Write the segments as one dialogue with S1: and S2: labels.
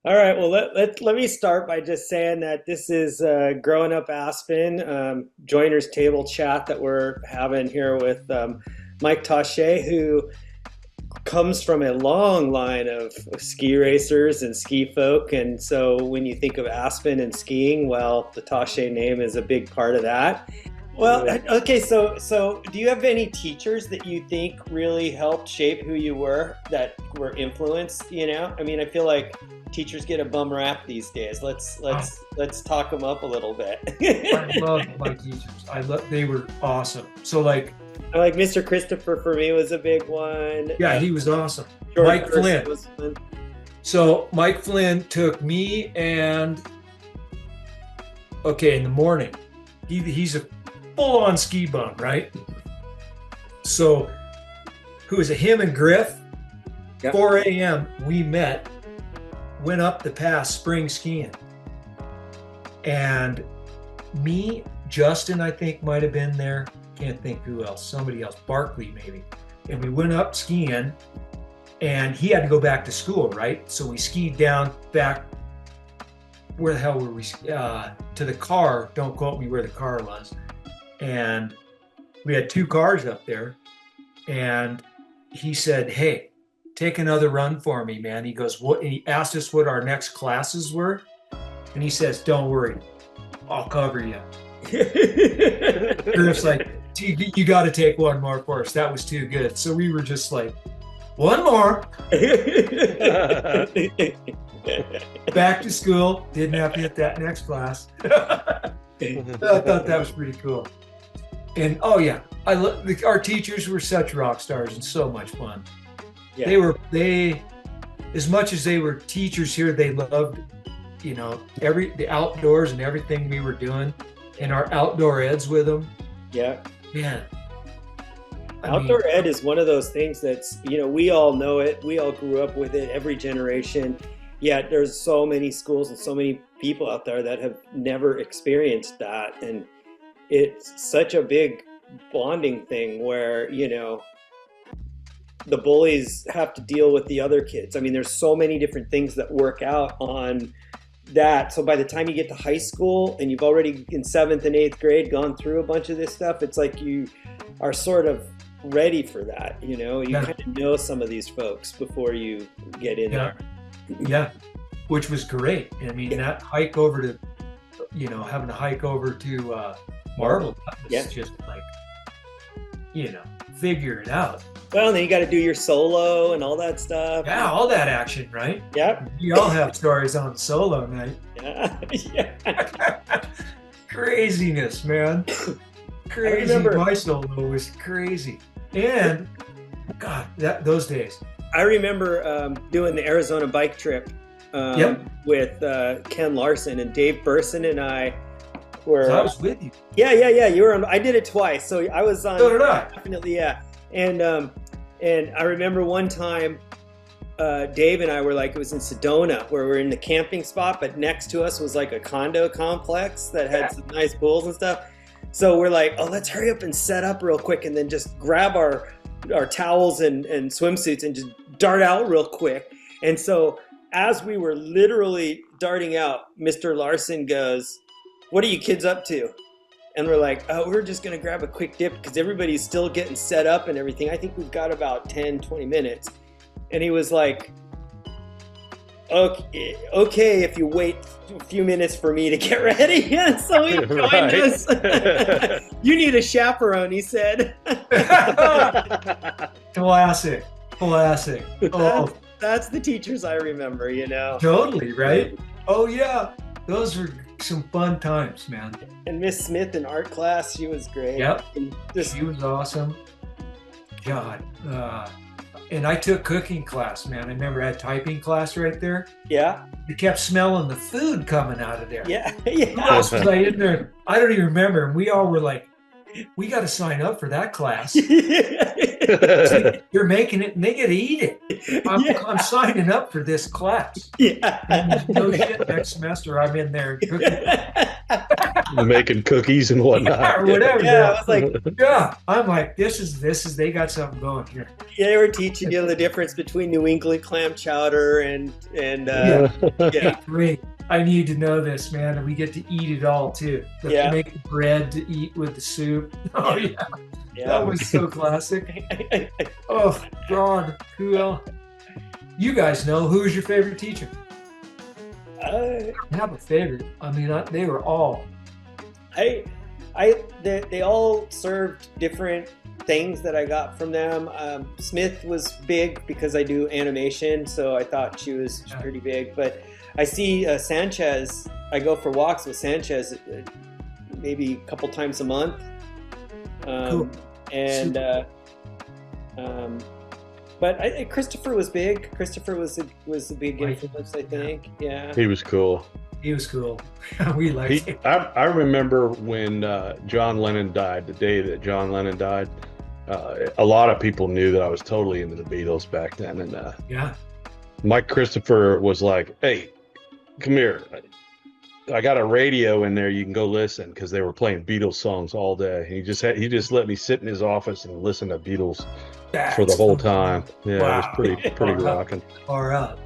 S1: All right, well, let me start by just saying that this is Growing Up Aspen, joiners table chat that we're having here with Mike Tache, who comes from a long line of ski racers and ski folk. And so when you think of Aspen and skiing, well, the Tache name is a big part of that. Well, okay, so do you have any teachers that you think really helped shape who you were, that were influenced, you know? I mean, I feel like teachers get a bum rap these days. Let's talk them up a little bit.
S2: I love my teachers. They were awesome. So like,
S1: I like Mr. Christopher for me was a big one.
S2: yeah, he was awesome.
S1: George
S2: Mike
S1: Person
S2: Flynn.
S1: was fun.
S2: So Mike Flynn took me and in the morning. He's a full-on ski bum, right? So who was it? Him and Griff.
S1: Yep.
S2: 4 a.m. we met, went up the pass spring skiing. And me, Justin, I think might have been there. Can't think who else. Somebody else. Barkley maybe. And we went up skiing and he had to go back to school, right? So we skied down back, where the hell were we? To the car. Don't quote me where the car was. And we had 2 cars up there. And he said, hey, take another run for me, man. He goes, what? And he asked us what our next classes were. And he says, don't worry, I'll cover you. Griff's like, you got to take one more for us. That was too good. So we were just like, one more. Back to school. Didn't have to hit that next class. I thought that was pretty cool. And oh yeah, our teachers were such rock stars and so much fun. Yeah. They as much as they were teachers here, they loved, you know, the outdoors and everything we were doing, and our outdoor eds with them.
S1: Yeah.
S2: Man.
S1: Outdoor ed is one of those things that's, you know, we all know it. We all grew up with it, every generation. Yet there's so many schools and so many people out there that have never experienced that. And it's such a big bonding thing where, you know, the bullies have to deal with the other kids. I mean, there's so many different things that work out on that. So by the time you get to high school and you've already in 7th and 8th grade gone through a bunch of this stuff, it's like you are sort of ready for that. You know, you kind of know some of these folks before you get in there.
S2: Yeah, which was great. I mean, that hike over to, you know, having to hike over to Marble, that was just like, you know, figure it out.
S1: Well, and then you got to do your solo and all that stuff.
S2: Yeah, all that action, right?
S1: Yep.
S2: We all have stories on solo night.
S1: Yeah.
S2: Craziness, man. Crazy. My solo was crazy. And, God, those days.
S1: I remember doing the Arizona bike trip with Ken Larson, and Dave Burson and I were.
S2: So I was with you.
S1: Yeah. You were on. I did it twice, so I was on.
S2: So did I.
S1: Definitely, yeah. And I remember one time, Dave and I were like, it was in Sedona, where we're in the camping spot, but next to us was like a condo complex that had some nice pools and stuff. So we're like, oh, let's hurry up and set up real quick, and then just grab our towels and swimsuits and just dart out real quick. And so as we were literally darting out, Mr. Larson goes, what are you kids up to? And we're like, oh, we're just going to grab a quick dip because everybody's still getting set up and everything. I think we've got about 10, 20 minutes. And he was like, okay, if you wait a few minutes for me to get ready. And so he joined us. You need a chaperone, he said.
S2: Classic. Oh,
S1: that's the teachers I remember, you know.
S2: Totally, right? Oh, yeah. Those were some fun times, man.
S1: And Miss Smith in art class, she was great.
S2: Yep. She was awesome. God. And I took cooking class, man. I remember I had typing class right there.
S1: Yeah.
S2: You kept smelling the food coming out of there.
S1: Yeah.
S2: Who else was I in there? I don't even remember. And we all were like, we got to sign up for that class. You're making it and they get to eat it. I'm signing up for this class.
S1: Yeah.
S2: And no shit, next semester I'm in there cooking.
S3: Making cookies and whatnot.
S2: Or whatever.
S1: Yeah, I was like,
S2: yeah. I'm like, this is they got something going here.
S1: yeah, they were teaching you the difference between New England clam chowder and
S2: Great. I need to know this, man. And we get to eat it all too. To make the bread to eat with the soup. Oh yeah. That was so classic. Oh God. Who else? You guys know who's your favorite teacher? I have a favorite. I mean, they were all.
S1: They all served different things that I got from them. Smith was big because I do animation, so I thought she was pretty big. But I see Sanchez. I go for walks with Sanchez maybe a couple times a month.
S2: Cool.
S1: And but Christopher was big. Christopher was a big influence, I think. Yeah.
S3: He was cool.
S2: He was cool. We liked him.
S3: I remember when John Lennon died, the day that John Lennon died, a lot of people knew that I was totally into the Beatles back then. And Mike Christopher was like, hey, come here. I got a radio in there. You can go listen, because they were playing Beatles songs all day. He just let me sit in his office and listen to Beatles for the whole time. Yeah, It was pretty rocking.
S2: Far out.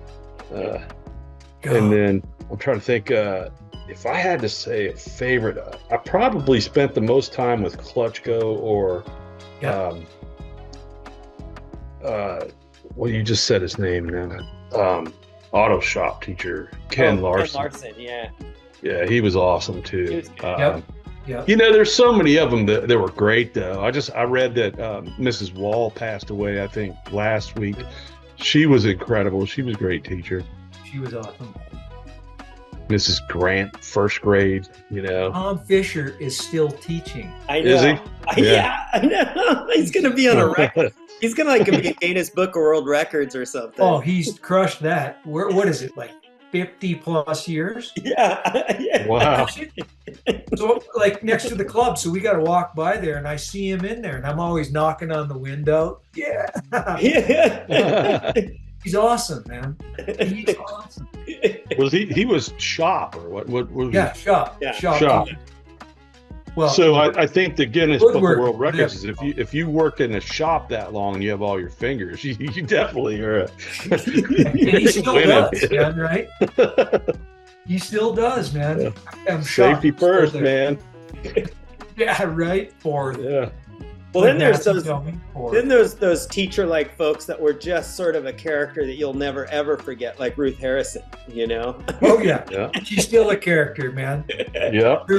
S3: And then I'm trying to think, if I had to say a favorite, I probably spent the most time with Klutchko or, well, you just said his name now. Auto shop teacher, Ken Larson.
S1: Ken Larson, yeah.
S3: Yeah, he was awesome too.
S2: Yep.
S3: You know, there's so many of them that were great though. I read that Mrs. Wall passed away, I think, last week. She was incredible. She was a great teacher.
S2: She was awesome.
S3: Mrs. Grant, first grade, you know.
S2: Tom Fisher is still teaching.
S1: I know.
S3: Is he?
S1: Yeah, I know. He's going to be on a record. He's going to be in Guinness Book of World Records or something.
S2: Oh, he's crushed that. What is it, like 50 plus years?
S1: Yeah.
S3: Wow.
S2: So, like, next to the club, so we got to walk by there, and I see him in there, and I'm always knocking on the window. Yeah. He's awesome, man. He's awesome.
S3: Was he was shop or what was
S2: yeah,
S3: he?
S2: shop.
S1: Yeah.
S3: Shop.
S2: Well,
S3: so I think the Guinness Book of
S2: woodwork,
S3: World Records is if you worked in a shop that long and you have all your fingers, you definitely are a
S2: and he still does, man, right? He still does, man.
S3: Yeah. Safety first, man.
S2: Yeah, right.
S3: Yeah.
S1: Well, then there's those teacher-like folks that were just sort of a character that you'll never ever forget, like Ruth Harrison. You know?
S2: Oh yeah. She's still a character, man.
S3: Yeah.
S2: Her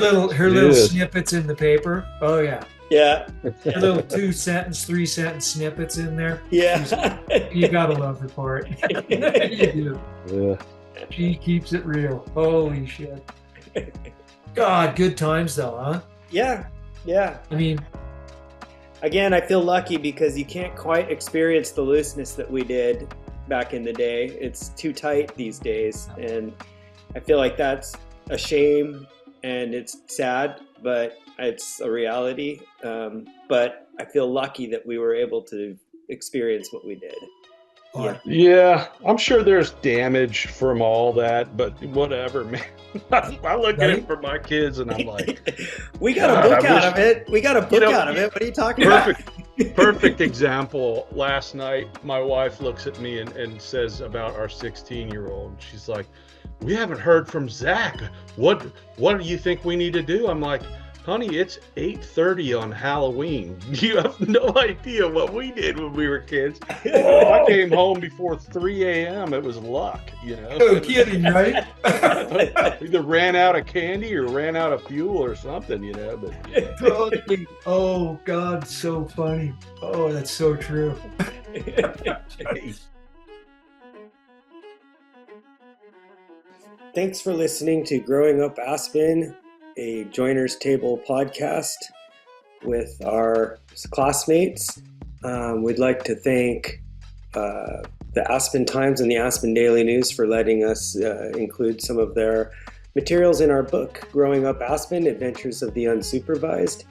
S2: little snippets in the paper. Oh yeah.
S1: Yeah.
S2: Her little 2-sentence, 3-sentence snippets in there.
S1: Yeah.
S2: You gotta love her for it. You do.
S3: Yeah.
S2: She keeps it real. Holy shit. God, good times though, huh?
S1: Yeah.
S2: I mean,
S1: again, I feel lucky because you can't quite experience the looseness that we did back in the day. It's too tight these days. And I feel like that's a shame and it's sad, but it's a reality. But I feel lucky that we were able to experience what we did.
S3: Yeah, I'm sure there's damage from all that, but whatever, man. I look at it for my kids and I'm like,
S1: we got a book out of it. We got a book out of it. What are you talking about?
S3: Perfect example. Last night, my wife looks at me and says about our 16-year-old. She's like, we haven't heard from Zach. What do you think we need to do? I'm like, honey, it's 8:30 on Halloween. You have no idea what we did when we were kids. I came home before 3 a.m. It was luck, you know.
S2: No kidding, right?
S3: Either ran out of candy or ran out of fuel or something, you know. But
S2: Totally. Oh, God, so funny. Oh, that's so true.
S1: Thanks for listening to Growing Up Aspen, a Joiner's Table podcast with our classmates. We'd like to thank the Aspen Times and the Aspen Daily News for letting us include some of their materials in our book, Growing Up Aspen, Adventures of the Unsupervised.